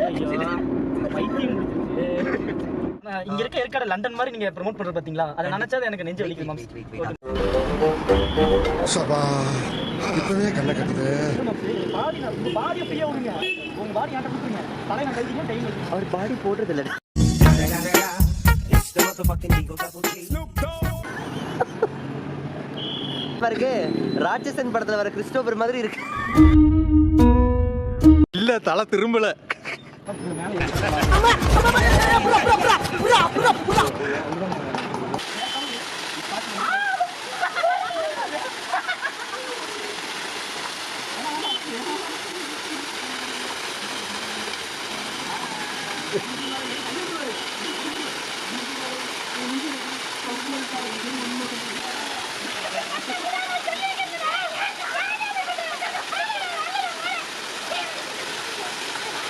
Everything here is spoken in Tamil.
பைத்தியம் முடிச்சிருச்சு. இங்க இருக்க ஏற்காடு லண்டன் மாதிரி நீங்க ப்ரோமோட் பண்றது பாத்தீங்களா? அதை நினைச்சா எனக்கு நெஞ்சு வலிக்குது மாம்ஸ். சபா இப்பவே கண்ணை கட்டுது. பாடியை ஃப்ரீயா விடுங்க. உங்க பாடி ஆட்ட கொடுத்துருங்க. தலை நான் கழிச்சிங்க டைம் அவர் பாடி போடுறது இல்லை. பாருங்க ராட்சசன் படத்துல வர கிறிஸ்டோபர் மாதிரி இருக்கு. இல்ல தலை திரும்பல.